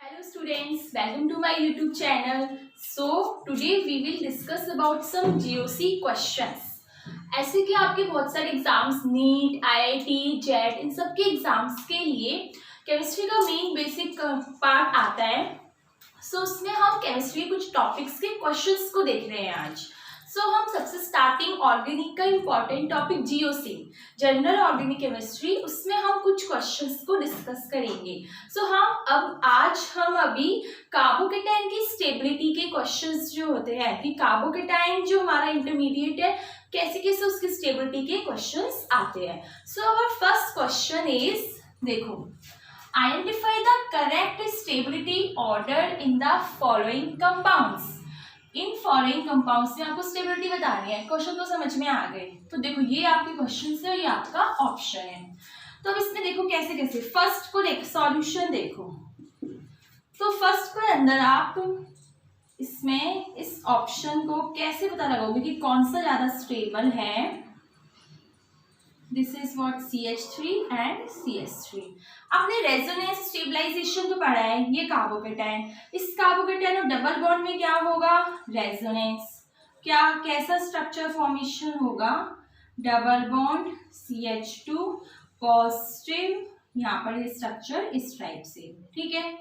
Hello students, welcome to my YouTube channel. So today we will discuss about some GOC questions. ऐसे कि आपके बहुत सारे exams NEET, IIT, JET इन सब के एग्जाम्स के लिए केमिस्ट्री का मेन बेसिक पार्ट आता है. सो उसमें हम केमिस्ट्री के कुछ टॉपिक्स के क्वेश्चंस को देख रहे हैं आज. हम सबसे स्टार्टिंग ऑर्गेनिक का important topic GOC general organic chemistry, उसमें हम कुछ क्वेश्चंस को डिस्कस करेंगे. हम अभी कार्बोकेटाइन की स्टेबिलिटी के क्वेश्चंस जो होते हैं कि कार्बोकेटाइन जो हमारा इंटरमीडिएट है कैसे कैसे उसकी स्टेबिलिटी के क्वेश्चंस आते हैं. आवर फर्स्ट क्वेश्चन इज, देखो, identify the correct stability order in the following compounds. In following compounds में आपको स्टेबिलिटी बतानी है. क्वेश्चन तो समझ में आ गए. तो देखो ये आपके क्वेश्चन है, ये आपका ऑप्शन है. तो अब इसमें देखो कैसे कैसे. फर्स्ट को देख, सॉल्यूशन देखो. तो फर्स्ट को अंदर आप इसमें इस ऑप्शन को कैसे पता लगाओगे कि कौन सा ज्यादा स्टेबल है. This is what CH3 and CH3. आपने रेजोनेंस स्टेबलाइजेशन तो पढ़ा है. ये कार्बोकेटाइन, इस कार्बोकेटाइन और डबल बॉन्ड में क्या होगा, रेजोनेंस. क्या कैसा स्ट्रक्चर फॉर्मेशन होगा, डबल बॉन्ड CH2 पॉजिटिव. यहाँ पर ये स्ट्रक्चर इस टाइप से, ठीक है.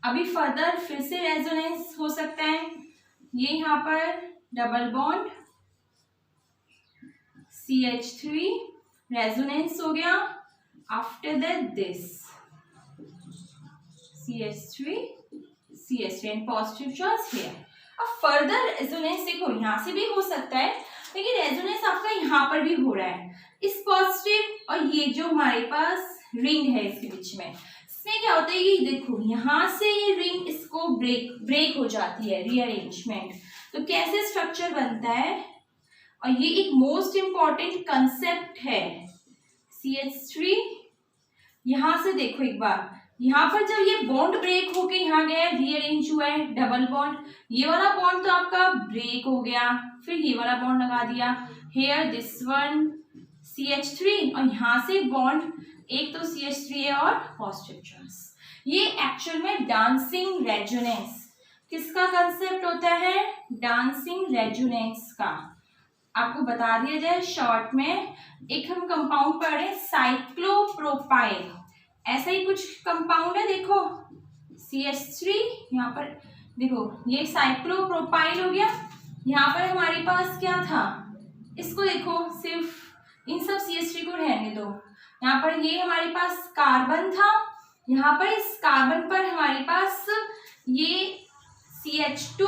अभी फर्दर फिर से रेजोनेंस हो सकता है. ये यहाँ पर डबल बॉन्ड CH3 रेजोनेंस हो गया. After that this CH3 and positive charge here. अब फर्दर रेजोनेंस देखो यहाँ से भी हो सकता है, लेकिन रेजोनेंस आपका यहाँ पर भी हो रहा है. इस पॉजिटिव और ये जो हमारे पास रिंग है इसके बीच में, इसमें क्या होता है, ये देखो यहाँ से ये रिंग इसको ब्रेक हो जाती है, रीअरेंजमेंट. तो कैसे स्ट्रक्चर बनता है, और ये एक मोस्ट इंपॉर्टेंट कंसेप्ट है. CH3 यहां से देखो एक बार, यहाँ पर जब ये बॉन्ड ब्रेक होके यहाँ गया, रीअरेंज हुआ है डबल बॉन्ड. ये वाला बॉन्ड तो आपका ब्रेक हो गया, फिर ये वाला बॉन्ड लगा दिया हेयर, दिस वन CH3, और यहाँ से बॉन्ड एक तो CH3 है और पॉजिटिव चार्ज. ये एक्चुअल में डांसिंग रेजोनेंस किसका कंसेप्ट होता है, डांसिंग रेजोनेंस का. आपको बता दिया जाए शॉर्ट में, एक हम कंपाउंड पढ़ रहे हैं साइक्लोप्रोपाइल. ऐसा ही कुछ कंपाउंड है, देखो CH3, यहाँ पर देखो ये साइक्लोप्रोपाइल हो गया. यहाँ पर हमारे पास क्या था, इसको देखो, सिर्फ इन सब CH3 को रहने दो. यहाँ पर ये हमारे पास कार्बन था, यहाँ पर इस कार्बन पर हमारे पास ये CH2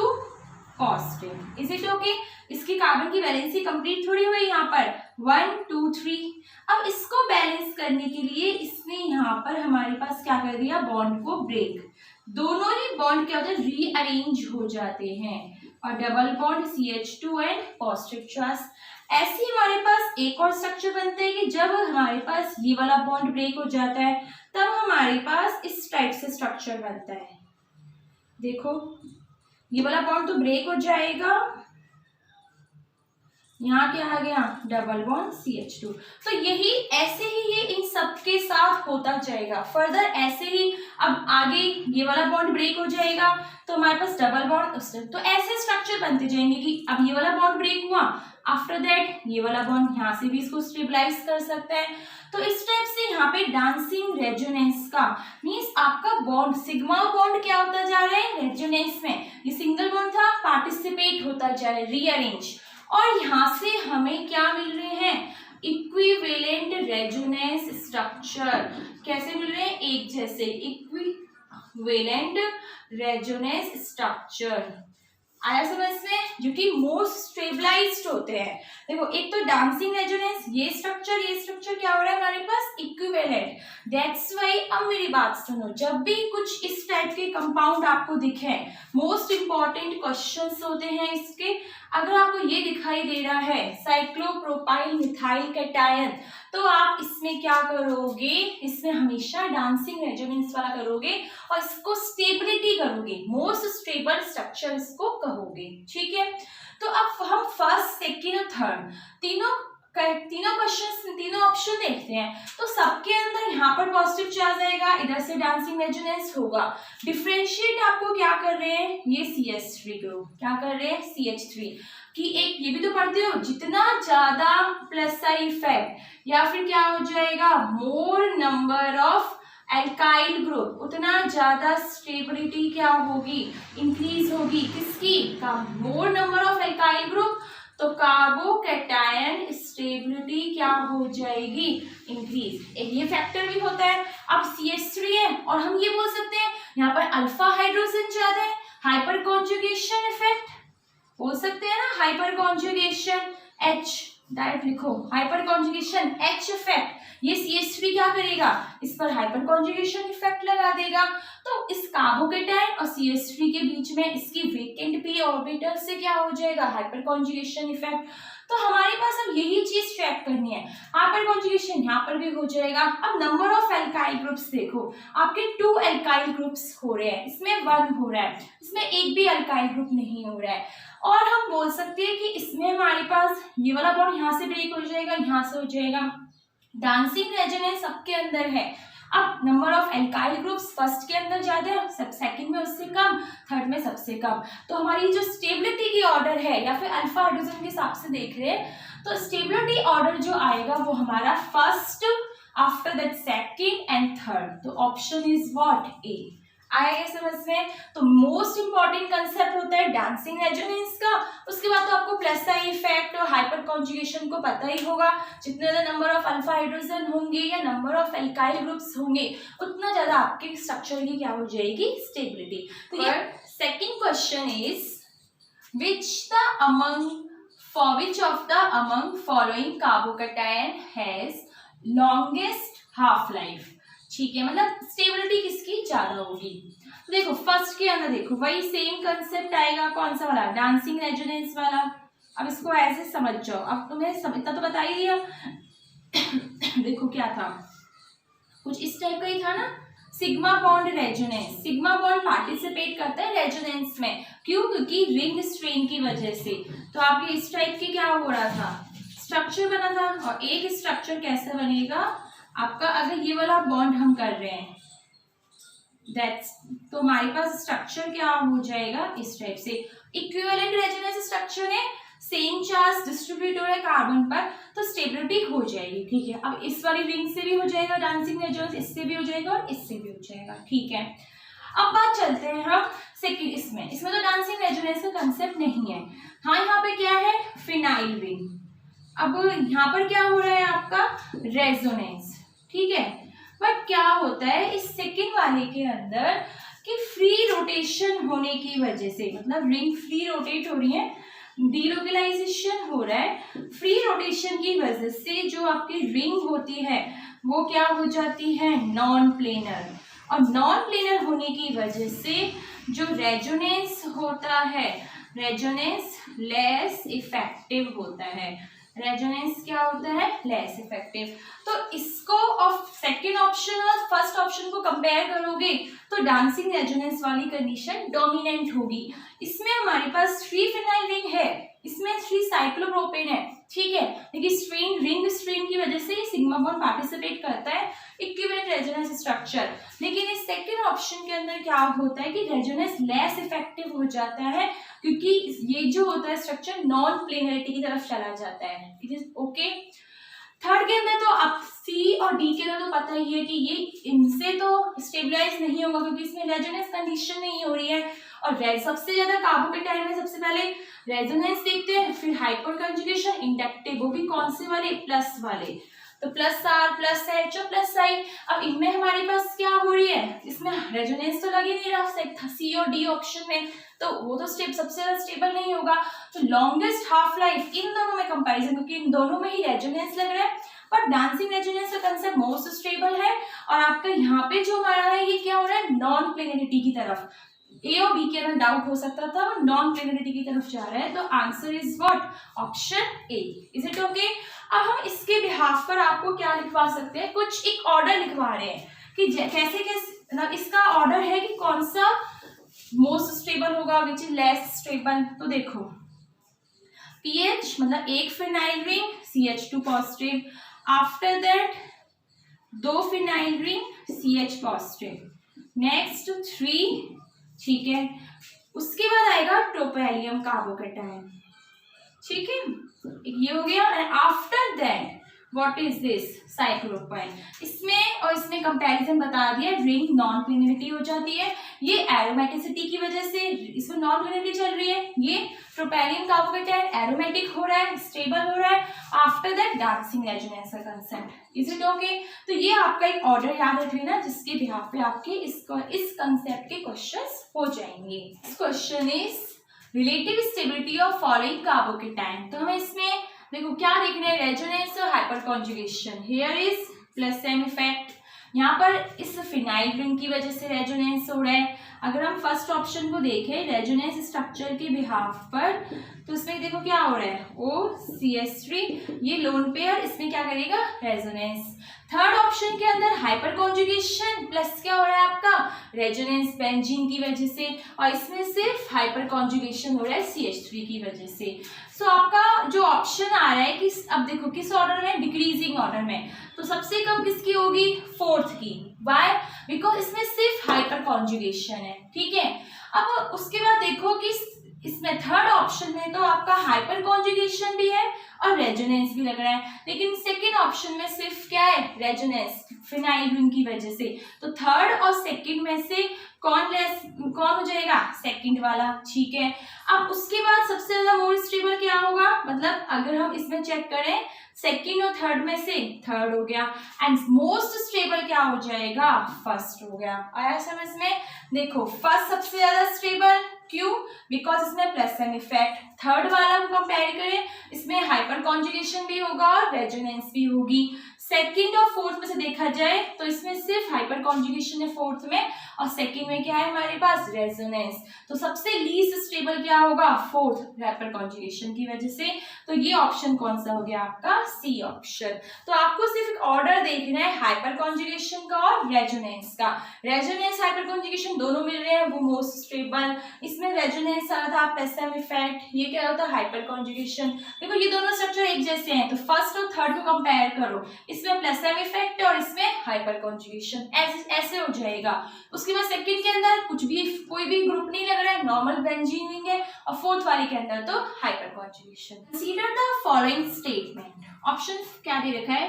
positive. Is it okay. इसकी कार्बन की वैलेंसी कंप्लीट थोड़ी हुई, यहाँ पर 1 2 3. अब इसको बैलेंस करने के लिए इसने यहाँ पर हमारे पास क्या कर दिया, बॉन्ड को ब्रेक. दोनों ही बॉन्ड क्या होते हैं, रीअरेंज हो जाते हैं, और double bond CH2 and positive charge. ऐसे ही हमारे पास एक और स्ट्रक्चर बनता है कि जब हमारे पास ये वाला बॉन्ड ब्रेक हो जाता है तब हमारे पास इस टाइप से स्ट्रक्चर बनता है. देखो ये वाला बॉन्ड तो ब्रेक हो जाएगा, यहाँ क्या आ गया, डबल बॉन्ड CH2. तो यही ऐसे ही ये इन सब के साथ होता जाएगा. फर्दर ऐसे ही अब आगे ये वाला बॉन्ड ब्रेक हो जाएगा तो हमारे पास डबल बॉन्ड, तो ऐसे स्ट्रक्चर बनते जाएंगे कि अब ये वाला बॉन्ड ब्रेक हुआ, आफ्टर दैट ये वाला बॉन्ड यहाँ से भी इसको स्टेबलाइज कर सकता है. तो इस टाइप से यहाँ पे डांसिंग रेजोनेंस का मीन्स आपका बॉन्ड, सिग्मा बॉन्ड क्या होता जा रहा है रेजोनेंस में. ये सिंगल बॉन्ड था, पार्टिसिपेट होता जा रहा है, रीअरेंज. और यहाँ से हमें क्या मिल रहे हैं, इक्विवेलेंट रेजोनेंस स्ट्रक्चर. कैसे मिल रहे हैं, एक जैसे इक्विवेलेंट रेजोनेंस स्ट्रक्चर. आया समझ में, जो कि मोस्ट स्टेबलाइज्ड होते हैं. देखो एक तो डांसिंग रेजोनेंस, ये स्ट्रक्चर क्या हो रहा है हमारे पास, इक्विवेलेंट. That's why. अब मेरी बात सुनो, जब भी कुछ इस टाइप के कंपाउंड आपको दिखे, मोस्ट इंपॉर्टेंट क्वेश्चंस होते हैं इसके. अगर आपको ये दिखाई दे रहा है साइक्लोप्रोपाइल मिथाइल कैटायन, तो आप इसमें क्या करोगे, इसमें हमेशा डांसिंग रेजोनेंस वाला करोगे और इसको स्टेबिलिटी करोगे, मोस्ट स्टेबल स्ट्रक्चर इसको कहोगे, ठीक है. तो अब हम फर्स्ट, सेकेंड और थर्ड तीनों तीनों क्वेश्चन, तीनों ऑप्शन देखते हैं तो सबके अंदर यहाँ पर पॉजिटिव चार्ज आएगा, इधर से डांसिंग रेजोनेंस होगा। डिफरेंशिएट आपको क्या कर रहे हैं, ये CH3 ग्रुप क्या कर रहे हैं, CH3 कि एक ये भी तो पढ़ते हो, जितना ज्यादा प्लस आई इफेक्ट या फिर क्या हो जाएगा, मोर नंबर ऑफ एल्काइल ग्रुप, उतना ज्यादा स्टेबिलिटी क्या होगी, इंक्रीज होगी, किसकी का, मोर नंबर ऑफ एल्काइल ग्रुप, तो कार्बोकैटायन स्टेबिलिटी क्या हो जाएगी, इंक्रीज। एक ये फैक्टर भी होता है। अब CH3 है और हम ये बोल सकते हैं यहाँ पर अल्फा हाइड्रोजन ज्यादा है, हाइपर कॉन्जुगेशन इफेक्ट बोल सकते हैं ना, हाइपर कॉन्जुगेशन H डायरेक्ट लिखो, हाइपर कॉन्जुगेशन H इफेक्ट, ये CH3 क्या करेगा, इस पर हाइपर कॉन्जुगेशन इफेक्ट लगा देगा। तो इस कार्बोकैटायन और CH3 के बीच में इसकी वेकेंट p ऑर्बिटल से क्या हो जाएगा, हाइपर कॉन्जुगेशन इफेक्ट। तो हमारे पास अब यही चीज ट्रैक करनी है, हाइपर कॉन्जुगेशन यहाँ पर भी हो जाएगा। अब नंबर ऑफ एल्काइल ग्रुप्स देखो, आपके 2 एल्काइल ग्रुप्स हो रहे हैं, इसमें 1 हो रहा है, इसमें एक भी एल्काइल ग्रुप नहीं हो रहा है। और हम बोल सकते हैं कि इसमें हमारे पास ये वाला बॉन्ड यहाँ से ब्रेक हो जाएगा, यहाँ से हो जाएगा। डांसिंग रेजोनेंस सबके अंदर है। अब number of alkyl groups first के अंदर ज्यादा है, सब सेकंड में उससे कम, थर्ड में सबसे कम। तो हमारी जो स्टेबिलिटी की ऑर्डर है या फिर अल्फा हाइड्रोजन के हिसाब से देख रहे हैं तो स्टेबिलिटी ऑर्डर जो आएगा वो हमारा first, after that second and third. तो ऑप्शन इज व्हाट, ए। आएगा समझ में। तो मोस्ट इंपॉर्टेंट कंसेप्ट होता है डांसिंग रेजोनेंस का। उसके बाद तो आपको प्लस आई इफेक्ट और हाइपर कॉन्जुगेशन को पता ही होगा, जितने ज्यादा नंबर ऑफ अल्फा हाइड्रोजन होंगे या नंबर ऑफ एल्काइल ग्रुप्स होंगे उतना ज्यादा आपके स्ट्रक्चर की क्या हो जाएगी, स्टेबिलिटी। तो ये second question is which of the among following carbocation has longest half life। ठीक है, मतलब स्टेबिलिटी किसकी ज्यादा होगी। तो देखो फर्स्ट के अंदर देखो वही सेम कंसेप्ट आएगा, कौन सा वाला, डांसिंग रेजोनेंस वाला। अब इसको ऐसे समझ जाओ, अब तुम्हें इतना तो बता ही दिया। देखो क्या था, कुछ इस टाइप का ही था ना, sigma bond resonance. Sigma bond participate करता है रेजोनेंस में, क्यों, क्योंकि रिंग स्ट्रेन की वजह से। तो आपके इस टाइप के क्या हो रहा था, स्ट्रक्चर बना था। और एक स्ट्रक्चर कैसे बनेगा आपका, अगर ये वाला बॉन्ड हम कर रहे हैं दैट्स, तो हमारे पास स्ट्रक्चर क्या हो जाएगा इस टाइप से। इक्विवेलेंट रेजोनेंस स्ट्रक्चर है, सेम चार्ज डिस्ट्रीब्यूट हो रहा है कार्बन पर, तो स्टेबिलिटी हो जाएगी। ठीक है, अब इस वाली रिंग से भी हो जाएगा डांसिंग रेजोनेंस, इससे भी हो जाएगा और इससे भी हो जाएगा। ठीक है, अब बात चलते हैं हम सेकंड, इसमें तो डांसिंग रेजोनेंस का कंसेप्ट नहीं है। हाँ, यहाँ पे क्या है, फिनाइल रिंग। अब यहाँ पर क्या हो रहा है आपका, रेजोनेंस। ठीक है, बट क्या होता है इस सेकंड वाले के अंदर कि फ्री रोटेशन होने की वजह से, मतलब रिंग फ्री रोटेट हो रही है, डीलोकलाइजेशन हो रहा है, फ्री रोटेशन की वजह से जो आपकी रिंग होती है वो क्या हो जाती है, नॉन प्लेनर। और नॉन प्लेनर होने की वजह से जो रेजोनेंस होता है, रेजोनेंस लेस इफेक्टिव होता है। रेजोनेंस क्या होता है, लेस इफेक्टिव। तो इसको और सेकेंड ऑप्शन और फर्स्ट ऑप्शन को कंपेयर करोगे तो डांसिंग रेजोनेंस वाली कंडीशन डोमिनेंट होगी। इसमें हमारे पास 3 फिनाइल रिंग है, इसमें 3 साइक्लोप्रोपेन है। ठीक है, लेकिन रिंग स्ट्रेन की वजह से सिग्मा बॉन्ड पार्टिसिपेट करता है, इक्विवेलेंट रेजोनेंस स्ट्रक्चर। लेकिन इस सेकेंड ऑप्शन के अंदर क्या होता है कि रेजोनेंस लेस इफेक्टिव हो जाता है, क्योंकि ये जो होता है स्ट्रक्चर नॉन प्लेनरिटी की तरफ चला जाता है। It is okay. थर्ड के अंदर तो आप सी और डी के अंदर तो पता ही है कि ये इनसे तो स्टेबलाइज नहीं होगा, क्योंकि इसमें रेजोनेंस कंडीशन नहीं हो रही है। और सबसे ज्यादा कार्बोकैटायन में सबसे पहले रेजोनेंस देखते हैं, फिर हाइपर कंजुगेशन, इंडक्टिव, वो भी कौन से वाले, प्लस वाले। तो प्लस आर प्लस एच और प्लस आई। अब इनमें हमारे पास क्या हो रही है, इसमें रेजोनेंस तो लग ही नहीं रहा सी और डी ऑप्शन में, तो वो तो सबसे ज्यादा स्टेबल नहीं होगा। तो लॉन्गेस्ट हाफ लाइफ इन दोनों में कंपैरिजन, क्योंकि इन दोनों में ही रेजोनेंस लग रहा है, पर डांसिंग रेजोनेंस का कंसेप्ट मोस्ट स्टेबल है। और आपका यहाँ पे जो हमारा है ये क्या हो रहा है, नॉन प्लेनरिटी की तरफ। ए और बी के अंदर डाउट हो सकता था, वो नॉन प्लेनरिटी की तरफ जा रहा है। तो answer is what, option A. Is it okay. अब हम इसके बिहाफ पर आपको क्या लिखवा सकते हैं, कुछ एक ऑर्डर लिखवा रहे हैं कि कैसे कैसे इसका ऑर्डर है कि कौन सा मोस्ट स्टेबल होगा, विच इज लेस स्टेबल। तो देखो PH मतलब एक phenyl ring CH2 positive, after that 2 phenyl ring CH positive, next 3, ठीक है। उसके बाद आएगा ट्रोपैलियम कार्बोकैटायन, ठीक है, ये हो गया। And after that what is this, साइक्लोपाइन। इसमें और इसमें कंपैरिजन बता दिया, रिंग नॉन क्लिनिटी हो जाती है, ये एरोमेटिसिटी की वजह से इसमें नॉन क्लिनिटी चल रही है, ये ट्रोपैलियम कार्बोकैटायन एरोमेटिक हो रहा है, स्टेबल हो रहा है, आफ्टर दैट डार्सिंग रेजोनेंस का कंसेप्ट, इज इट ओके। तो ये आपका एक ऑर्डर याद रख लेना जिसके बिहाफ पे आपके इस कंसेप्ट के क्वेश्चंस हो जाएंगे। Question is relative stability of following carbocation. तो हमें इसमें देखो क्या देखना है, रेजोनेंस और hyperconjugation. Here is plus M effect, यहाँ पर इस फिनाइल रिंग की वजह से रेजोनेंस हो रहा है। अगर हम फर्स्ट ऑप्शन को देखें रेजोनेंस स्ट्रक्चर के बिहाफ पर, तो इसमें देखो क्या हो रहा है, OCH3 ये लोन पेयर, इसमें क्या करेगा, रेजोनेंस। थर्ड ऑप्शन के अंदर हाइपर कॉन्जुगेशन प्लस क्या हो रहा है आपका, रेजोनेंस बेंजीन की वजह से, और इसमें सिर्फ हाइपर कॉन्जुगेशन हो रहा है CH3 की वजह से। सो आपका जो ऑप्शन आ रहा है कि अब देखो किस ऑर्डर में, डिक्रीजिंग ऑर्डर में, तो सबसे कम किसकी होगी, फोर्थ की। वाई, बिकॉज इसमें सिर्फ हाइपर कॉन्जुगेशन है, ठीक है। अब उसके बाद देखो कि इसमें थर्ड ऑप्शन में तो आपका हाइपर कॉन्जुगेशन भी है और रेजोनेंस भी लग रहा है, लेकिन सेकंड ऑप्शन में सिर्फ क्या है, रेजोनेंस फिनाइल रिंग की वजह से। तो थर्ड और सेकंड में से कौन हो जाएगा, सेकंड वाला, ठीक है। अब उसके बाद सबसे ज्यादा मोर स्टेबल क्या होगा, मतलब अगर हम इसमें चेक करें सेकंड और थर्ड में से थर्ड हो गया, एंड मोस्ट स्टेबल क्या हो जाएगा, फर्स्ट हो गया। आया समझ में। देखो फर्स्ट सबसे ज्यादा स्टेबल, क्यों, बिकॉज इसमें प्लस एम इफेक्ट। थर्ड वाला को कंपेयर करें, इसमें हाइपर कॉन्जुगेशन भी होगा और रेजोनेंस भी होगी। सेकंड और फोर्थ में से देखा जाए तो इसमें सिर्फ हाइपर कॉन्जुगेशन है फोर्थ में, और सेकंड में क्या है हमारे पास, रेजोनेंस। तो सबसे लीस्ट स्टेबल क्या होगा, फोर्थ, हाइपर कॉन्जुगेशन की वजह से। तो ये ऑप्शन कौन सा हो गया आपका, सी ऑप्शन। तो आपको सिर्फ ऑर्डर देखना है हाइपर कॉन्जुगेशन का और रेजोनेंस का। रेजोनेंस हाइपर कॉन्जुगेशन दोनों मिल रहे हैं, वो मोस्ट स्टेबल। इसमें रेजोनेंस आ रहा था प्लस एम इफेक्ट, ये क्या होता है, हाइपर कॉन्जुगेशन। देखो ये दोनों स्ट्रक्चर एक जैसे हैं, तो फर्स्ट और थर्ड को कंपेयर करो, इसमें प्लस एम इफेक्ट और इसमें हाइपर कॉन्जुगेशन, ऐसे हो जाएगा। उसके बाद सेकंड के अंदर कुछ भी, कोई भी ग्रुप नहीं लग रहा है, नॉर्मल बेंजीन रिंग है, और फोर्थ वाले के अंदर तो hyper conjugation. Consider the following statement. Option क्या दे रखा है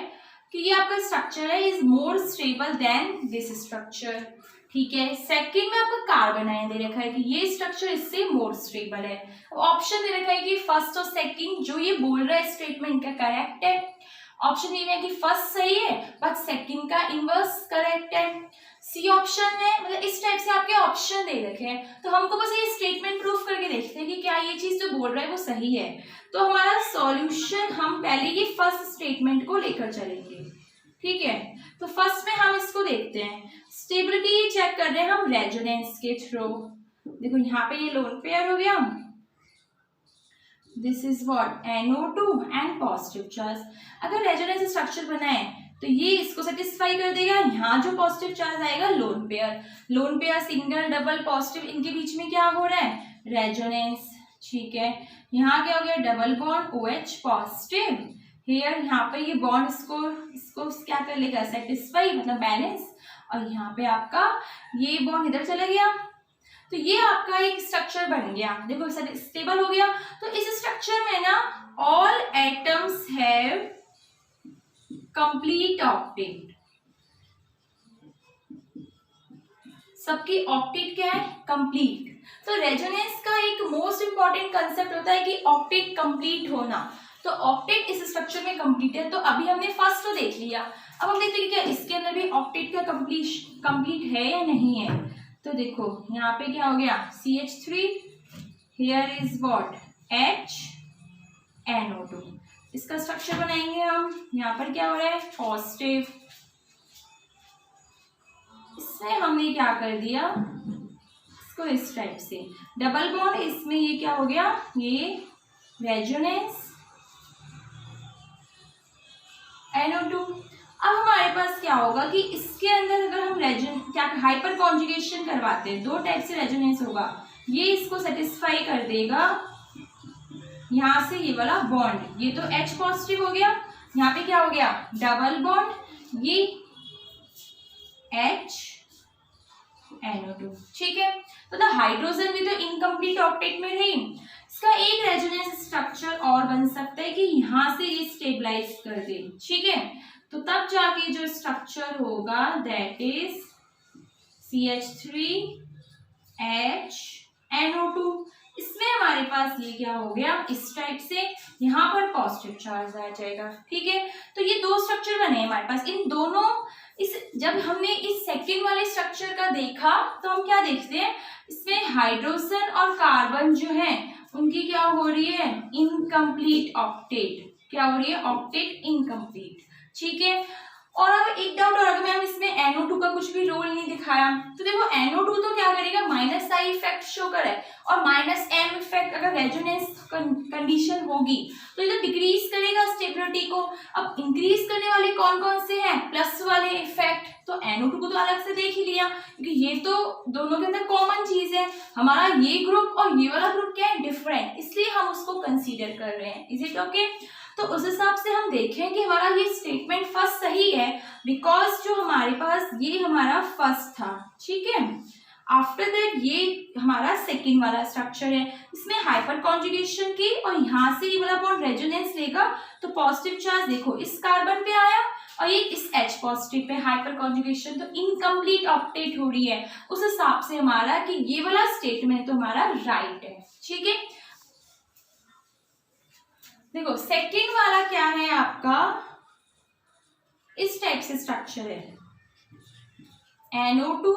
कि ये आपका स्ट्रक्चर है is more stable then this structure, ठीक है। सेकंड में आपका कार्बन आयन दे रखा है कि ये स्ट्रक्चर इससे मोर स्टेबल है। ऑप्शन दे रखा है कि फर्स्ट और सेकंड जो ये बोल रहा है स्टेटमेंट का करेक्ट है। ऑप्शन ये है कि फर्स्ट सही है बट सेकंड का इनवर्स करेक्ट है। सी ऑप्शन में मतलब इस टाइप से आपके ऑप्शन दे रखे हैं, तो हमको बस ये स्टेटमेंट प्रूफ करके देखते हैं कि क्या ये चीज जो बोल रहा है वो सही है। तो हमारा सॉल्यूशन, हम पहले ये फर्स्ट स्टेटमेंट को लेकर चलेंगे, ठीक है। तो फर्स्ट में हम इसको देखते हैं, स्टेबिलिटी चेक कर रहे हैं हम रेजोनेंस के थ्रू। देखो यहाँ पे ये लोन पेयर हो गया, this is what, NO2 and positive charge. अगर रेजोनेंस स्ट्रक्चर बना है तो ये इसको सेटिस्फाई कर देगा। यहाँ जो पॉजिटिव चार्ज आएगा lone pair single double positive, इनके बीच में क्या हो रहा है, रेजोनेंस, ठीक है। यहाँ क्या हो गया, double bond OH positive, here यहाँ पे ये बॉन्ड इसको क्या कर लेगा, सेटिस्फाई मतलब बैलेंस, और यहाँ पे आपका ये बॉन्ड इधर चला गया, तो ये आपका एक स्ट्रक्चर बन गया। देखो स्टेबल हो गया। तो इस स्ट्रक्चर में ना all atoms have complete octet, सबकी ऑक्टेट क्या है, कंप्लीट। तो रेजोनेंस का एक मोस्ट इंपॉर्टेंट कंसेप्ट होता है कि ऑक्टेट कंप्लीट होना। तो ऑक्टेट इस स्ट्रक्चर में कंप्लीट है। तो अभी हमने फर्स्ट तो देख लिया, अब हम देखते हैं कि क्या इसके अंदर भी ऑक्टेट का कंप्लीट है या नहीं है। तो देखो यहाँ पे क्या हो गया, CH3, here is what, H, NO2। इसका स्ट्रक्चर बनाएंगे हम। यहाँ पर क्या हो रहा है, पॉजिटिव, इसमें हमने क्या कर दिया, इसको इस टाइप से डबल बॉन्ड, इसमें ये क्या हो गया, ये रेजोनेंस NO2। अब हमारे पास क्या होगा कि इसके अंदर अगर हम हाइपर कॉन्जुगेशन करवाते हैं, दो टाइप से रेजोनेंस होगा, ये इसको सेटिस्फाई कर देगा यहाँ से ये वाला बॉन्ड, ये तो H पॉजिटिव हो गया, यहाँ पे क्या हो गया डबल बॉन्ड, ये HNO2, ठीक है। तो द हाइड्रोजन भी तो इनकम्प्लीट ऑक्टेट में रही, इसका एक रेजोनेंस स्ट्रक्चर और बन सकता है कि यहाँ से ये स्टेबलाइज कर दे, ठीक है। तो तब जाके जो स्ट्रक्चर होगा दैट इज CH3HNO2। इसमें हमारे पास ये क्या हो गया, इस टाइप से यहाँ पर पॉजिटिव चार्ज आ जाएगा, ठीक है। तो ये दो स्ट्रक्चर बने हमारे पास, इन दोनों जब हमने इस सेकंड वाले स्ट्रक्चर का देखा तो हम क्या देखते हैं, इसमें हाइड्रोजन और कार्बन जो है उनकी क्या हो रही है, इनकम्प्लीट ऑक्टेट, क्या हो रही है, ऑक्टेट इनकम्प्लीट, ठीक है। और अब एक डाउट और, अगर मैम इसमें NO2 का कुछ भी रोल नहीं दिखाया, तो देखो NO2 तो क्या करेगा, माइनस आई इफेक्ट शो करे, और माइनस M इफेक्ट अगर रेजोनेंस कंडीशन होगी तो ये तो डिक्रीज करेगा स्टेबिलिटी को। अब इंक्रीज करने वाले कौन कौन से हैं, प्लस वाले इफेक्ट, तो NO2 को तो अलग से देख ही लिया क्योंकि ये तो दोनों के अंदर कॉमन चीज है, हमारा ये ग्रुप और ये वाला ग्रुप क्या है, डिफरेंट, इसलिए हम उसको कंसीडर कर रहे हैं। Is it okay? तो उस हिसाब से हम देखें कि हमारा ये स्टेटमेंट फर्स्ट सही है, बिकॉज जो हमारे पास ये हमारा फर्स्ट था, ठीक है। आफ्टर दैट ये हमारा सेकेंड वाला स्ट्रक्चर है, इसमें हाइपर कॉन्जुगेशन की और यहाँ से ये वाला बॉन्ड रेजोनेंस लेगा तो पॉजिटिव चार्ज देखो इस कार्बन पे आया और ये इस H positive pay, hyper conjugation तो इनकम्प्लीट ऑक्टेट हो रही है, उस हिसाब से हमारा कि ये वाला स्टेटमेंट तो हमारा राइट है, ठीक है। देखो सेकंड वाला क्या है आपका, इस टाइप से स्ट्रक्चर है, NO2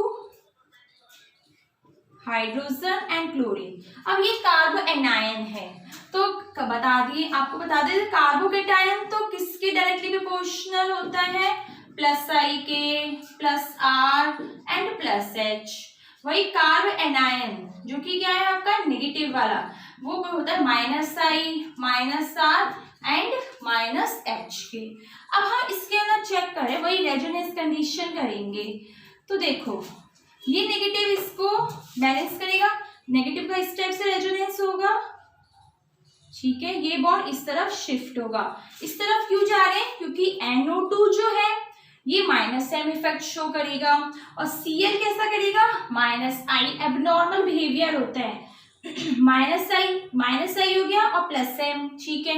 हाइड्रोजन एंड क्लोरीन। अब ये कार्बो एनायन है, तो बता दिए, आपको बता दें कार्बोकेटायन तो किसके डायरेक्टली प्रोपोर्शनल होता है, प्लस आई के plus R and plus H. वही कार्बो एनायन जो कि क्या है आपका नेगेटिव वाला, वो होता है minus I minus R and minus H के। अब हम इसके अंदर चेक करें, वही रेजोनेंस कंडीशन करेंगे, तो देखो ये नेगेटिव इसको बैलेंस करेगा, नेगेटिव का इस टाइप से रेजोनेंस होगा, ठीक है। ये बॉन्ड इस तरफ शिफ्ट होगा, इस तरफ क्यों जा रहे हैं, क्योंकि NO2 जो है ये माइनस M इफेक्ट शो करेगा और Cl कैसा करेगा, माइनस आई, एबनॉर्मल बिहेवियर होता है, माइनस आई हो गया और प्लस M, ठीक है।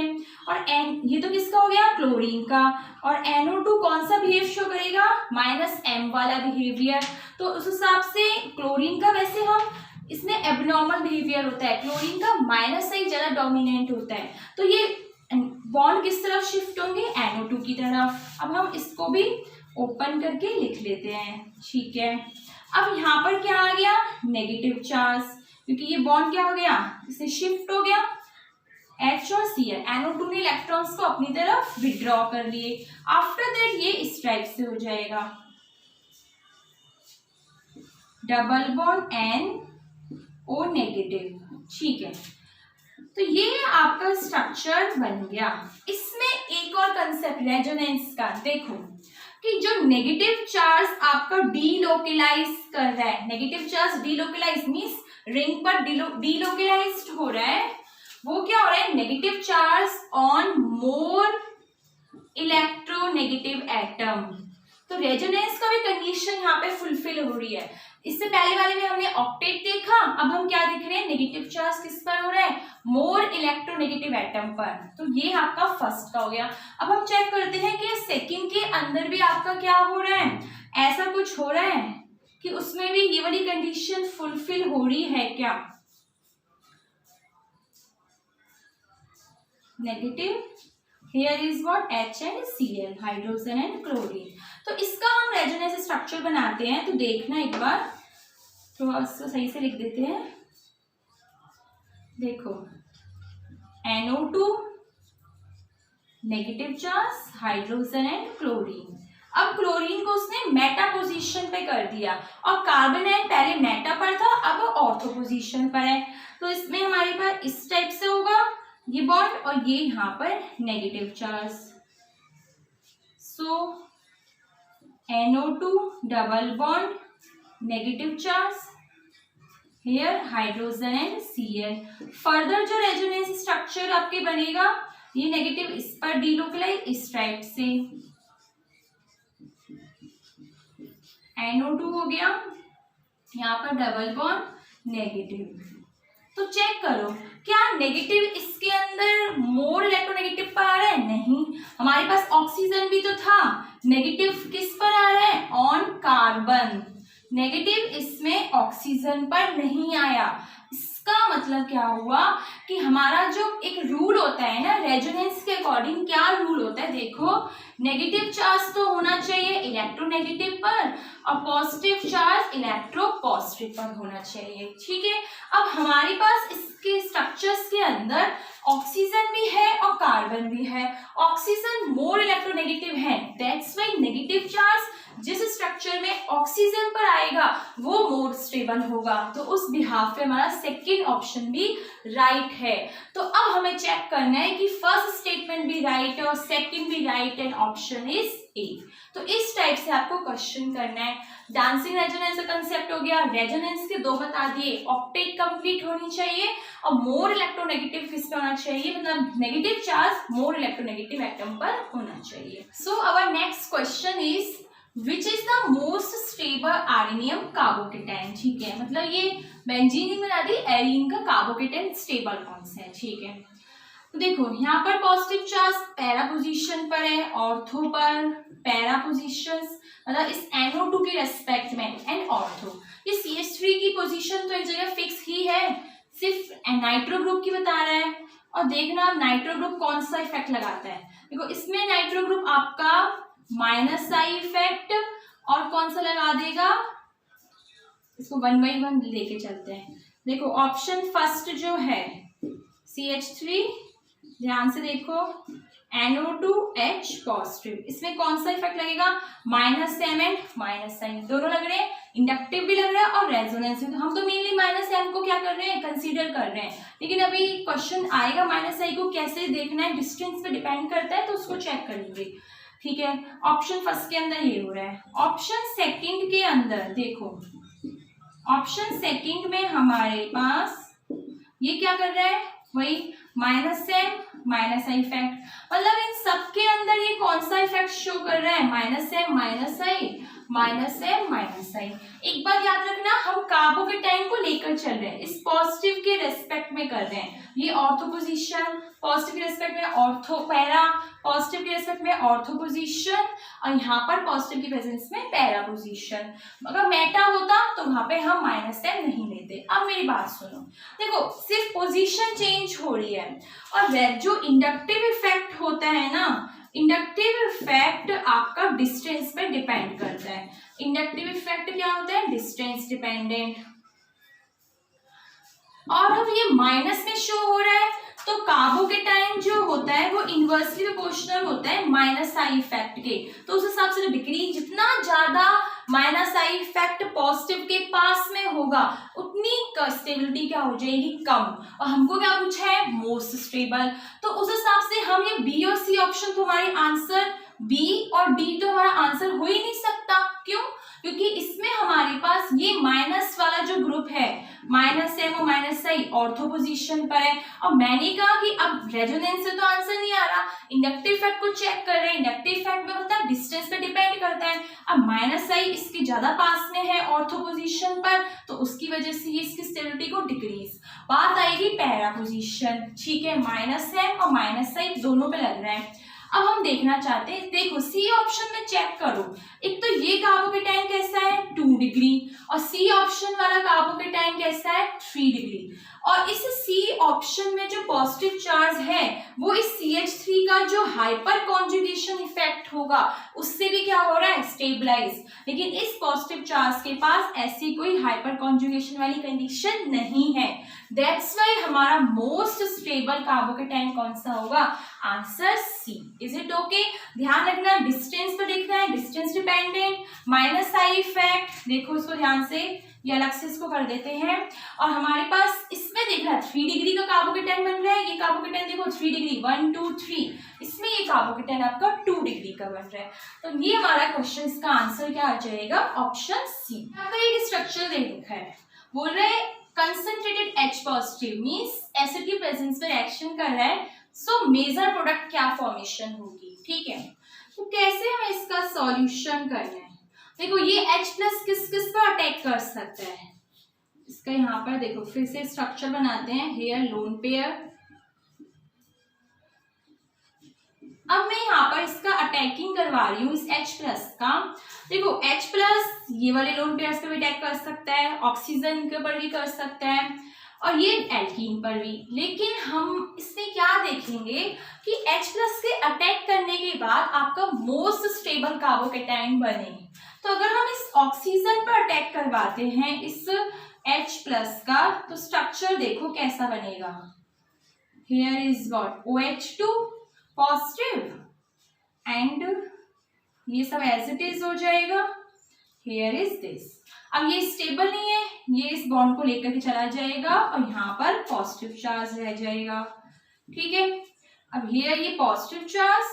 और N ये तो किसका हो गया, क्लोरीन का, और NO2 कौन सा बिहेव शो करेगा, माइनस M वाला बिहेवियर। तो उस हिसाब से क्लोरीन का वैसे हम इसमें एबनॉर्मल बिहेवियर होता है, क्लोरीन का माइनस आई ज्यादा डोमिनेंट होता है, तो ये बॉन्ड किस तरफ शिफ्ट होंगे, NO2 की तरफ। अब हम इसको भी ओपन करके लिख लेते हैं, ठीक है। अब यहाँ पर क्या आ गया, नेगेटिव चार्ज, क्योंकि ये बॉन्ड क्या हो गया, इसे शिफ्ट हो गया, H और Cl, NO2 ने इलेक्ट्रॉन्स को अपनी तरफ विड्रॉ कर लिए। आफ्टर दैट ये इस टाइप से हो जाएगा, डबल बॉन्ड NO नेगेटिव, ठीक है। तो ये आपका स्ट्रक्चर बन गया। इसमें एक और कंसेप्ट रेजोनेंस का देखो कि जो नेगेटिव चार्ज आपका डीलोकलाइज कर रहा है, negative charge delocalise means ring पर डीलोकलाइज्ड हो रहा है, वो क्या हो रहा है, negative charge on more electronegative atom. तो रेजोनेंस का भी कंडीशन यहाँ पे फुलफिल हो रही है। इससे पहले वाले में हमने ऑक्टेट देखा, अब हम क्या देख रहे हैं, नेगेटिव चार्ज किस पर हो रहा है, मोर इलेक्ट्रोनेगेटिव एटम पर। तो ये आपका फर्स्ट का हो गया। अब हम चेक करते हैं कि सेकंड के अंदर भी आपका क्या हो रहा है, ऐसा कुछ हो रहा है कि उसमें भी ये वाली कंडीशन फुलफिल हो रही है क्या, negative, here is what H and Cl, hydrogen and chlorine. तो इसका हम रेजोनेंस स्ट्रक्चर बनाते हैं, तो देखना एक बार, थोड़ा सा सही से लिख देते हैं। देखो NO2 negative charge, hydrogen and chlorine. अब क्लोरीन को उसने मेटा पोजीशन पे कर दिया और कार्बन है पहले मेटा पर था, अब ऑर्थो पोजीशन पर है। तो इसमें हमारे पास इस टाइप से होगा ये बॉन्ड और ये यहाँ पर negative charge. So NO2 double bond negative charge, here hydrogen and Cl। Further जो रेजोनेंस स्ट्रक्चर आपके बनेगा, ये नेगेटिव इस पर डिलोकलाइज इस टाइप से, NO2 हो गया, यहाँ पर डबल बॉन्ड नेगेटिव। तो चेक करो क्या नेगेटिव इसके अंदर मोर इलेक्ट्रोनेगेटिव पर आ रहा है? नहीं, हमारे पास ऑक्सीजन भी तो था। नेगेटिव किस पर आ रहा है? On carbon. नेगेटिव इसमें ऑक्सीजन पर नहीं आया। इसका मतलब क्या हुआ कि हमारा जो एक रूल होता है ना रेजोनेंस के अकॉर्डिंग, क्या रूल होता है देखो, नेगेटिव चार्ज तो होना चाहिए इलेक्ट्रोनेगेटिव पर और पॉजिटिव चार्ज इलेक्ट्रो पॉजिटिव पर होना चाहिए। ठीक है, अब हमारे पास इसके स्ट्रक्चर्स के अंदर ऑक्सीजन भी है और कार्बन भी है। ऑक्सीजन मोर इलेक्ट्रोनेगेटिव है, दैट्स व्हाई नेगेटिव चार्ज जिस स्ट्रक्चर में ऑक्सीजन पर आएगा वो मोर स्टेबल होगा। तो उस बिहाफ पे हमारा सेकंड ऑप्शन भी राइट है। तो अब हमें चेक करना है कि फर्स्ट स्टेटमेंट भी राइट है और सेकंड भी right and option is a. तो इस टाइप से आपको क्वेश्चन करना है। डांसिंग रेजोनेंस का कंसेप्ट हो गया, रेजोनेंस के दो बता दिए, ऑक्टेट कंप्लीट होनी चाहिए और मोर इलेक्ट्रोनेगेटिव किस पे होना चाहिए, मतलब negative charge more electronegative atom पर होना चाहिए। So our next question is which is the most stable arenium carbocation. ठीक है, मतलब ये बेंजीन ही बना दी, एरीन का कार्बोकेटाइन स्टेबल कौन सा है। ठीक है, तो देखो यहाँ पर पॉजिटिव चार्ज पैरा पोजीशन पर है, ऑर्थो पर पैरा पोजीशंस, मतलब इस NO2 के रेस्पेक्ट में एंड ऑर्थो। ये CH3 की पोजीशन तो एक जगह फिक्स ही है, सिर्फ नाइट्रो ग्रुप की बता रहा है। और देखना नाइट्रो ग्रुप कौन सा इफेक्ट लगाता है। देखो इसमें नाइट्रो ग्रुप आपका माइनस आई इफेक्ट और कौन सा लगा देगा, इसको 1 by 1 लेके चलते हैं। देखो ऑप्शन फर्स्ट जो है CH3, ध्यान से देखो NO2H पॉजिटिव, इसमें कौन सा इफेक्ट लगेगा, minus M and minus sign दोनों लग रहे हैं, इंडक्टिव भी लग रहा है और रेजोनेंस भी। तो हम तो मेनली माइनस एम को क्या कर रहे हैं, कंसीडर कर रहे हैं, लेकिन अभी क्वेश्चन आएगा माइनस आई को कैसे देखना है, डिस्टेंस पे डिपेंड करता है, तो उसको चेक करेंगे। ठीक है, ऑप्शन फर्स्ट के अंदर ये हो रहा है। ऑप्शन सेकंड के अंदर देखो, ऑप्शन सेकंड में हमारे पास ये क्या कर रहा है, वही minus M minus I effect, मतलब इन सब के अंदर ये कौन सा इफेक्ट शो कर रहा है, minus M minus I minus M minus आई। एक बात याद रखना, हम कार्बोकेटाइन को लेकर चल रहे हैं, इस पॉजिटिव के रेस्पेक्ट में कर रहे हैं। ये ऑर्थो पोजीशन, पॉजिटिव के रेस्पेक्ट में ऑर्थो पैरा, पॉजिटिव के रेस्पेक्ट में ऑर्थो पोजीशन और यहाँ पर पॉजिटिव की प्रेजेंस में पैरा पोजीशन। अगर मेटा होता तो वहां पे हम माइनस एम नहीं लेते। अब मेरी बात सुनो, देखो सिर्फ पोजीशन चेंज हो रही है और जो इंडक्टिव इफेक्ट होता है ना, इंडक्टिव इफेक्ट आपका डिस्टेंस पे डिपेंड करता है। इंडक्टिव इफेक्ट क्या होता है, डिस्टेंस डिपेंडेंट। और अब ये माइनस में शो हो रहा है तो कार्बोकेटाइन जो होता है वो इनवर्सली प्रोपोर्शनल होता है माइनस आई इफेक्ट के। तो उस हिसाब से डिग्री जितना ज्यादा माइनस आई इफेक्ट पॉजिटिव के पास में होगा उतनी स्टेबिलिटी क्या हो जाएगी, कम। और हमको क्या पूछा है, मोस्ट स्टेबल। तो उस हिसाब से हम ये बी और सी ऑप्शन तो हमारे आंसर, बी और डी तो हमारा आंसर हो ही नहीं सकता। क्यों? क्योंकि इसमें हमारे पास ये माइनस वाला जो ग्रुप है, माइनस एम और माइनस आई ऑर्थो पोजीशन पर है। और मैंने कहा कि अब रेजोनेंस से तो आंसर नहीं आ रहा, इंडक्टिव इफेक्ट को चेक कर रहे हैं। इंडक्टिव इफेक्ट में होता है डिस्टेंस पे डिपेंड करता है। अब माइनस आई इसके ज्यादा पास में है ऑर्थो पोजीशन पर, तो उसकी वजह से ये इसकी स्टेबिलिटी को डिक्रीज। बात आएगी पैरा पोजीशन, ठीक है, माइनस एम और माइनस आई दोनों पे लग रहा है। अब हम देखना चाहते हैं, देखो सी ऑप्शन में चेक करो, एक तो ये कार्बोकेटाइन कैसा है 2 डिग्री और सी ऑप्शन वाला कार्बोकेटाइन कैसा है 3 डिग्री। और इस सी ऑप्शन में जो पॉजिटिव चार्ज है वो इस CH3 का जो हाइपर कॉन्जुगेशन इफेक्ट होगा उससे भी क्या हो रहा है, स्टेबलाइज। लेकिन इस पॉजिटिव चार्ज के पास ऐसी कोई हाइपर कॉन्जुगेशन वाली कंडीशन नहीं है। दैट्स व्हाई हमारा मोस्ट स्टेबल कार्बोकेटाइन कौन सा होगा, answer C. Is it okay? ध्यान रखना डिस्टेंस पर देखना है, distance dependent, minus I effect, देखो इसको ध्यान से, ये अलग से इसको कर देते हैं। और हमारे पास इसमें देखना है 3 डिग्री का कार्बोकेटाइन बन रहा है, ये कार्बोकेटाइन देखो 3 डिग्री 1 2 3, इसमें ये कार्बोकेटाइन आपका 2 डिग्री का बन रहा है। तो ये हमारा क्वेश्चन, इसका आंसर क्या आ जाएगा, ऑप्शन सी। आपका एक स्ट्रक्चर दे रखा है, बोल रहे concentrated H positive means acid की प्रेजेंस में रिएक्शन कर रहा है, सो मेजर प्रोडक्ट क्या फॉर्मेशन होगी, ठीक है। तो कैसे हमें इसका सॉल्यूशन करना है, देखो ये H प्लस किस किस पर अटैक कर सकता है, इसका यहाँ पर देखो फिर से स्ट्रक्चर बनाते हैं, हेयर लोन पेयर। अब मैं यहाँ पर इसका अटैकिंग करवा रही हूँ इस H प्लस का। देखो H प्लस ये वाले लोन पेयर्स पे भी अटैक कर सकता है, ऑक्सीजन के ऊपर भी कर सकता है, और ये एल्कीन पर भी। लेकिन हम इसमें क्या देखेंगे कि H प्लस के अटैक करने के बाद आपका मोस्ट स्टेबल कार्बोकेटाइन बने। तो अगर हम इस ऑक्सीजन पर अटैक करवाते हैं इस H प्लस का, तो स्ट्रक्चर देखो कैसा बनेगा। Here is what OH2 positive and ये सब एज इट इज हो जाएगा। Here is this। अब ये स्टेबल नहीं है, ये इस बॉन्ड को लेकर के चला जाएगा और यहाँ पर पॉजिटिव चार्ज रह जाएगा, ठीक है। अब here ये पॉजिटिव चार्ज,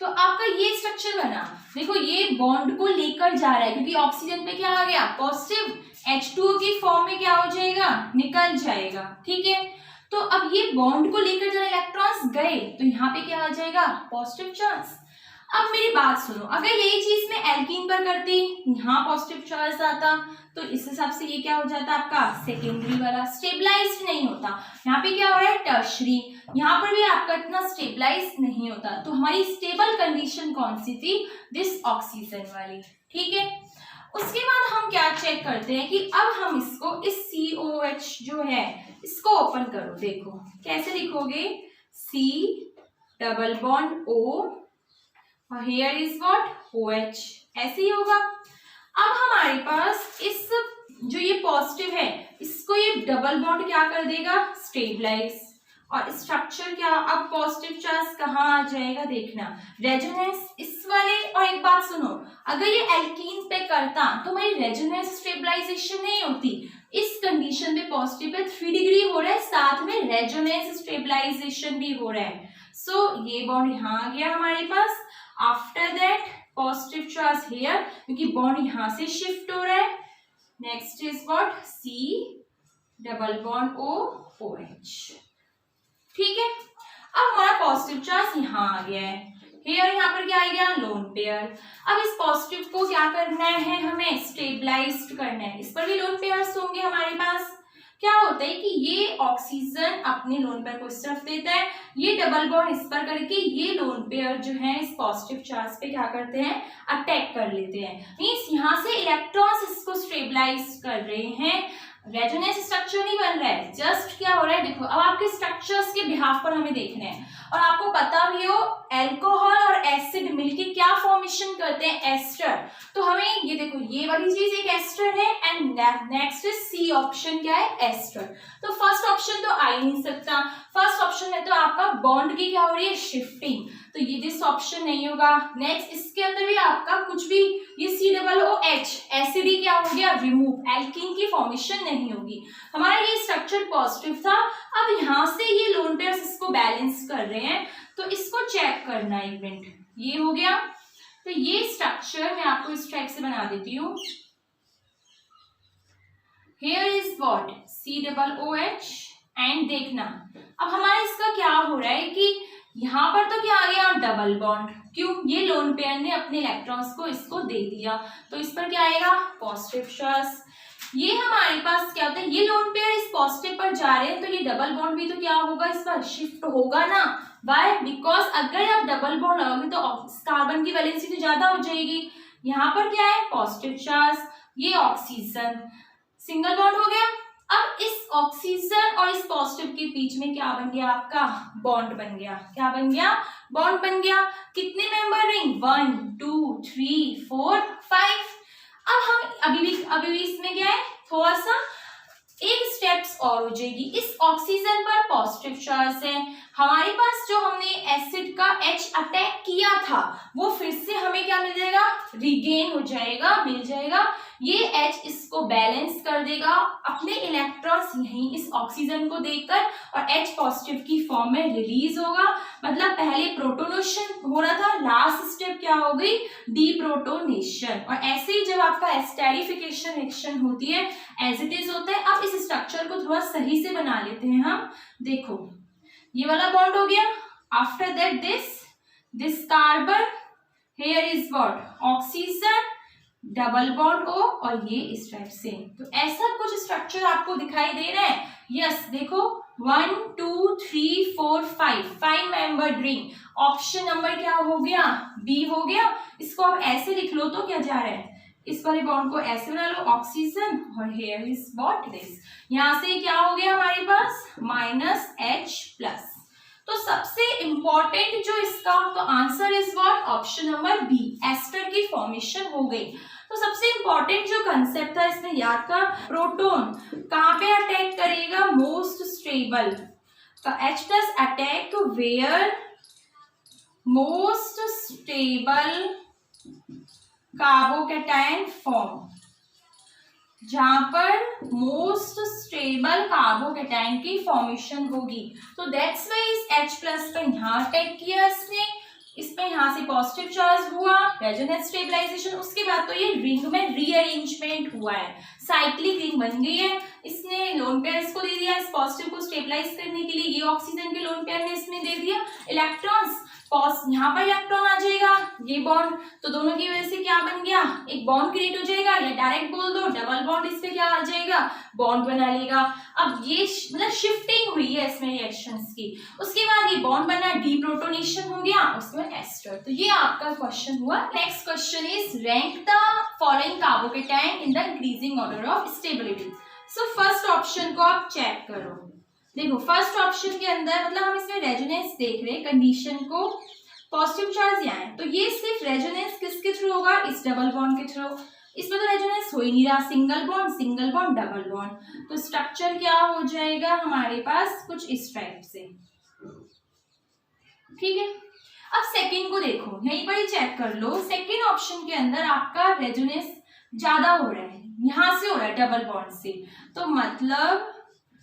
तो आपका ये स्ट्रक्चर बना। देखो ये बॉन्ड को लेकर जा रहा है क्योंकि ऑक्सीजन पे क्या आ गया, पॉजिटिव, H2O की फॉर्म में क्या हो जाएगा, निकल जाएगा, ठीक है। तो अब ये बॉन्ड को लेकर जब इलेक्ट्रॉन्स गए तो यहाँ पे क्या आ जाएगा, पॉजिटिव चार्ज। अब मेरी बात सुनो, अगर यही चीज मैं एल्कीन पर करती, यहाँ पॉजिटिव चार्ज आता, तो इस हिसाब से ये क्या हो जाता आपका सेकेंडरी वाला, स्टेबलाइज्ड नहीं होता। यहाँ पे क्या हो रहा है, टर्शरी, यहाँ पर भी आपका इतना स्टेबलाइज नहीं होता। तो हमारी स्टेबल कंडीशन कौन सी थी, दिस ऑक्सीजन वाली, ठीक है। उसके बाद हम क्या चेक करते हैं कि अब हम इसको इस COH जो है इसको ओपन करो, देखो कैसे लिखोगे, C डबल बॉन्ड O और here is what OH, ऐसे ही होगा। अब हमारे पास इस जो ये पॉजिटिव है इसको ये डबल बॉन्ड क्या कर देगा, स्टेबलाइज, और स्ट्रक्चर क्या, अब पॉजिटिव चार्ज कहाँ आ जाएगा, देखना रेजोनेंस इस वाले। और एक बात सुनो, अगर ये एल्कीन पे करता तो मेरी रेजोनेंस स्टेबलाइजेशन नहीं होती। इस कंडीशन में पॉजिटिव पे 3 डिग्री हो रहा है, साथ में रेजोनेंस स्टेबलाइजेशन भी हो रहा है। सो ये बॉन्ड यहाँ आ गया हमारे पास। After that positive charge here, क्योंकि बॉन्ड यहाँ से शिफ्ट हो रहा है। Next is what, C double bond O OH, ठीक है। अब हमारा पॉजिटिव चार्ज यहाँ आ गया है, हेयर यहाँ पर क्या आ गया, लोन पेयर। अब इस पॉजिटिव को क्या करना है, हमें स्टेबलाइज्ड करना है। इस पर भी लोन पेयर्स होंगे हमारे पास। क्या होता है कि ये ऑक्सीजन अपने लोन पेयर को इस तरफ देता है, ये डबल बॉन्ड इस पर करके ये लोन पेयर जो है इस पॉजिटिव चार्ज पे क्या करते हैं, अटैक कर लेते हैं। मींस यहाँ से इलेक्ट्रॉन्स इसको स्टेबलाइज कर रहे हैं, रेजोनेंस स्ट्रक्चर नहीं बन रहा है, जस्ट क्या हो रहा है, देखो अब आपके स्ट्रक्चर्स के बिहाफ पर हमें देखना है। और आपको पता भी हो अल्कोहल और एसिड मिलके क्या फॉर्मेशन करते हैं, एस्टर। तो हमें ये देखो ये वाली चीज एक एस्टर है and next is C option क्या है, एस्टर। तो फर्स्ट ऑप्शन तो आ ही नहीं सकता, फर्स्ट ऑप्शन है तो आपका बॉन्ड की क्या हो रही है, शिफ्टिंग, तो ये दिस ऑप्शन नहीं होगा। नेक्स्ट इसके अंदर भी आपका कुछ भी ये COOH एसिड ही क्या हो गया, रिमूव, एल्कीन की फॉर्मेशन नहीं होगी। हमारा ये स्ट्रक्चर पॉजिटिव था, अब यहाँ से ये लोन पेयर्स इसको बैलेंस कर रहे हैं, तो इसको चेक करना है। एक मिनट, ये हो गया। तो ये स्ट्रक्चर मैं आपको इस टाइप से बना देती हूँ। Here is what COOH and देखना अब हमारा इसका क्या हो रहा है कि यहाँ पर तो क्या आ गया, डबल बॉन्ड, क्यों, ये लोन पेयर ने अपने इलेक्ट्रॉन्स को इसको दे दिया, तो इस पर क्या आएगा, पॉजिटिव चार्ज। ये हमारे पास क्या होता है, ये लोन पेयर इस पॉजिटिव पर जा रहे हैं, तो ये डबल बॉन्ड भी तो क्या होगा, इस पर शिफ्ट होगा ना। वाई, बिकॉज अगर आप डबल बॉन्ड लगाओगे तो कार्बन की वैलेंसी तो ज्यादा हो जाएगी। यहाँ पर क्या है, पॉजिटिव चार्ज, ये ऑक्सीजन, सिंगल बॉन्ड हो गया। अब इस ऑक्सीजन और इस पॉजिटिव के बीच में क्या बन गया, आपका बॉन्ड बन गया। क्या बन गया, बॉन्ड बन गया। कितने मेंबर रिंग, 1 2 3 4 5। अब हम अभी भी इसमें क्या है, थोड़ा सा एक स्टेप्स और हो जाएगी। इस ऑक्सीजन पर पॉजिटिव चार्ज है, हमारे पास जो हमने एसिड का H अटैक किया था वो फिर से हमें क्या मिल जाएगा, रिगेन हो जाएगा, मिल जाएगा। ये H इसको बैलेंस कर देगा, अपने इलेक्ट्रॉन्स यहीं इस ऑक्सीजन को देकर और H पॉजिटिव की फॉर्म में रिलीज होगा। मतलब पहले प्रोटोनेशन हो रहा था, लास्ट स्टेप क्या हो गई, डीप्रोटोनेशन। और ऐसे ही जब आपका एस्टेरिफिकेशन रिएक्शन होती है एज इट इज होता है। अब इस स्ट्रक्चर को थोड़ा सही से बना लेते हैं हम। देखो ये वाला बॉन्ड हो गया, after that this carbon, here is what, oxygen, double bond O और ये इस टाइप से। तो ऐसा कुछ स्ट्रक्चर आपको दिखाई दे रहा है। यस देखो 1 2 3 4 5 मेंबर रिंग। ऑप्शन नंबर क्या हो गया, बी हो गया। इसको आप ऐसे लिख लो तो क्या जा रहा है, इस वाले बॉन्ड को ऐसे बना लो, ऑक्सीजन और हियर इज व्हाट दिस। यहाँ से क्या हो गया हमारे पास -H+। तो सबसे इंपॉर्टेंट जो इसका तो answer is what, option number B, ester की फॉर्मेशन हो गई। तो सबसे इंपॉर्टेंट जो कंसेप्ट था इसमें याद का, प्रोटॉन कहाँ पे अटैक करेगा, मोस्ट स्टेबल का H+ attack where most stable carbocation form, जहां पर मोस्ट स्टेबल कार्बोकैटायन की फॉर्मेशन होगी। तो दैट्स वाई इस H+ पर यहाँ अटैक किया इसने, इसमें यहाँ से पॉजिटिव चार्ज हुआ, रेजोनेंस स्टेबलाइजेशन, उसके बाद तो ये रिंग में रीअरेंजमेंट हुआ है, साइक्लिक रिंग बन गई है। इसने लोन पेयर इसको दे दिया, इस पॉजिटिव को स्टेबलाइज करने के लिए ये ऑक्सीजन के लोन पेयर ने इसमें दे दिया इलेक्ट्रॉन्स। यहाँ पर इलेक्ट्रॉन आ जाएगा, ये बॉन्ड, तो दोनों की वजह से क्या बन गया, एक बॉन्ड क्रिएट हो जाएगा, या डायरेक्ट बोल दो डबल बॉन्ड, इस पे क्या आ जाएगा, बॉन्ड बना लेगा। अब ये मतलब शिफ्टिंग हुई है इसमें रिएक्शंस की। उसके बाद ये बॉन्ड बना, डीप्रोटोनेशन हो गया, उसमें एस्टर। तो ये आपका क्वेश्चन हुआ। Next question is rank the following carbocation in the increasing order of stability. So first option को आप चेक करो। देखो फर्स्ट ऑप्शन के अंदर मतलब हम इसमें रेजोनेंस देख रहे हैं, कंडीशन को पॉजिटिव चार्ज यहाँ है, तो ये सिर्फ रेजोनेंस किसके थ्रू होगा, इस डबल बॉन्ड के थ्रू। इसमें तो रेजोनेंस हो ही नहीं रहा, सिंगल बॉन्ड डबल बॉन्ड। तो स्ट्रक्चर क्या हो जाएगा हमारे पास कुछ इस टाइप से, ठीक है। अब सेकंड को देखो, यहीं पर ही चेक कर लो, सेकंड ऑप्शन के अंदर आपका रेजोनेंस ज्यादा हो रहा है, यहाँ से हो रहा है डबल बॉन्ड से, तो मतलब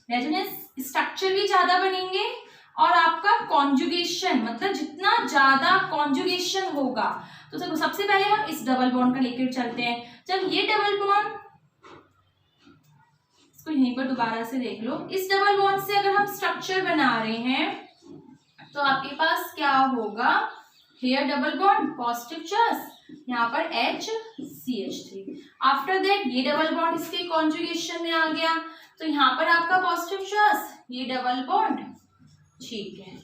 रेजोनेंस स्ट्रक्चर भी ज्यादा बनेंगे और आपका कॉन्जुगेशन मतलब जितना ज्यादा कॉन्जुगेशन होगा। तो देखो सबसे पहले हम इस डबल बॉन्ड का लेकर चलते हैं। जब ये डबल बॉन्ड, इसको यहीं पर दोबारा से देख लो, इस डबल बॉन्ड से अगर हम स्ट्रक्चर बना रहे हैं तो आपके पास क्या होगा, here double bond positive charge, यहाँ पर HCH3। आफ्टर दैट ये डबल बॉन्ड इसके कॉन्जुगेशन में आ गया, तो यहाँ पर आपका पॉजिटिव चार्ज, ये डबल बॉन्ड, ठीक है,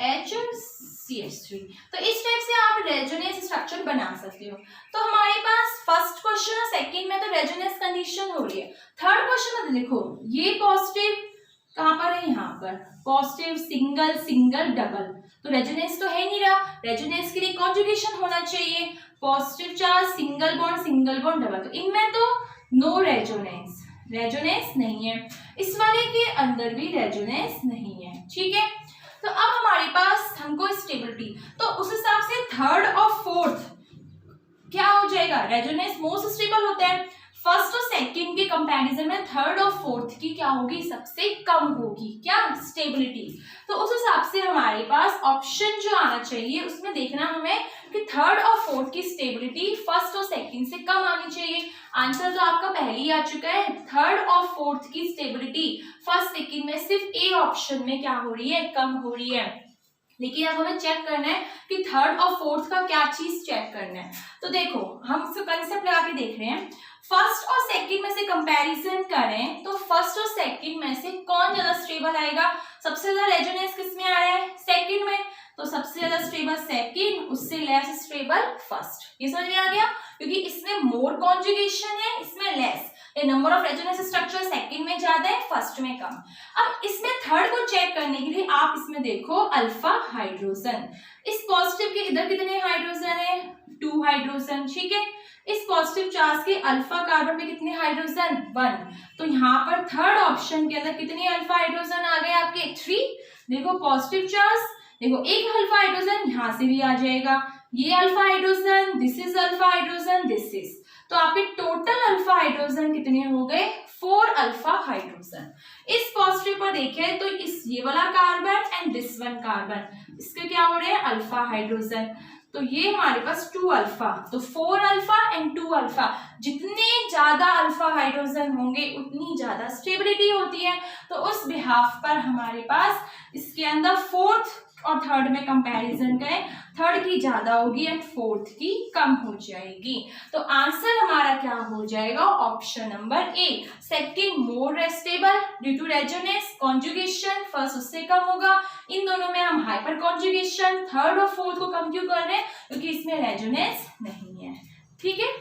HCH3। तो इस टाइप से आप रेजोनेंस स्ट्रक्चर बना सकते हो। तो हमारे पास फर्स्ट क्वेश्चन और सेकंड में तो रेजोनेंस कंडीशन हो रही है। थर्ड क्वेश्चन में देखो ये पॉजिटिव कहाँ पर है, यहाँ पर पॉजिटिव सिंगल डबल, तो रेजोनेंस तो है नहीं रहा, रेजोनेंस के लिए कॉन्जुगेशन होना चाहिए, positive charge single bond double, तो इनमें तो नो रेजोनेंस नहीं है, इस वाले के अंदर भी रेजोनेंस नहीं है, ठीक है। तो अब हमारे पास हमको स्टेबिलिटी, तो उस हिसाब से थर्ड और फोर्थ क्या हो जाएगा, रेजोनेंस मोस्ट स्टेबल होता है, फर्स्ट और सेकंड के कंपैरिजन में थर्ड और फोर्थ की क्या होगी, सबसे कम होगी क्या, स्टेबिलिटी। तो उस हिसाब से हमारे पास ऑप्शन जो आना चाहिए उसमें देखना हमें कि थर्ड और फोर्थ की स्टेबिलिटी फर्स्ट और सेकंड से कम आनी चाहिए। आंसर तो आपका पहले ही आ चुका है, थर्ड और फोर्थ की स्टेबिलिटी फर्स्ट सेकंड में सिर्फ ए ऑप्शन में क्या हो रही है, कम हो रही है। लेकिन अब हमें चेक करना है कि थर्ड और फोर्थ का क्या चीज चेक करना है। तो देखो हम इसको कंसेप्ट लगा के देख रहे हैं, फर्स्ट और सेकंड में से कंपैरिजन करें तो फर्स्ट और सेकंड में से कौन ज्यादा स्टेबल आएगा, सबसे ज्यादा रेजोनेंस किसमें आ रहा है, सेकंड में, तो सबसे ज्यादा स्टेबल सेकंड, उससे लेस स्टेबल फर्स्ट। ये समझ में आ गया, क्योंकि इसमें मोर कॉन्जुगेशन है, इसमें less, number of resonance structure second में ज्यादा है, फर्स्ट में कम। अब इसमें थर्ड को चेक करने के लिए आप इसमें देखो अल्फा हाइड्रोजन, इस पॉजिटिव के इधर कितने हाइड्रोजन है, 2 हाइड्रोजन, ठीक है। इस पॉजिटिव चार्ज के अल्फा कार्बन में कितने हाइड्रोजन, 1, तो यहाँ पर थर्ड ऑप्शन के अंदर कितने अल्फा हाइड्रोजन आ गए आपके, 3। देखो पॉजिटिव चार्ज, देखो एक अल्फा हाइड्रोजन यहाँ से भी आ जाएगा, ये alpha hydrogen, this is alpha hydrogen, this is, तो आपके टोटल अल्फा हाइड्रोजन कितने हो गए? 4 अल्फा हाइड्रोजन। इस पॉजिटिव पर देखें तो इस ये वाला carbon and this one carbon, इसके क्या हो रहे हैं? Alpha hydrogen. तो ये हमारे पास 2 अल्फा, तो 4 अल्फा एंड 2 अल्फा। जितने ज्यादा अल्फा हाइड्रोजन होंगे उतनी ज्यादा स्टेबिलिटी होती है। तो उस बिहाफ पर हमारे पास इसके अंदर फोर्थ और थर्ड में कंपैरिजन करें, थर्ड की ज्यादा होगी एंड फोर्थ की कम हो जाएगी। तो आंसर हमारा क्या हो जाएगा? Option number A, second more stable due to resonance conjugation. First उससे कम होगा। इन दोनों में हम हाइपर कॉन्जुगेशन थर्ड और फोर्थ को कम क्यों कर रहे हैं? क्योंकि इसमें रेजोनेंस नहीं है। ठीक है।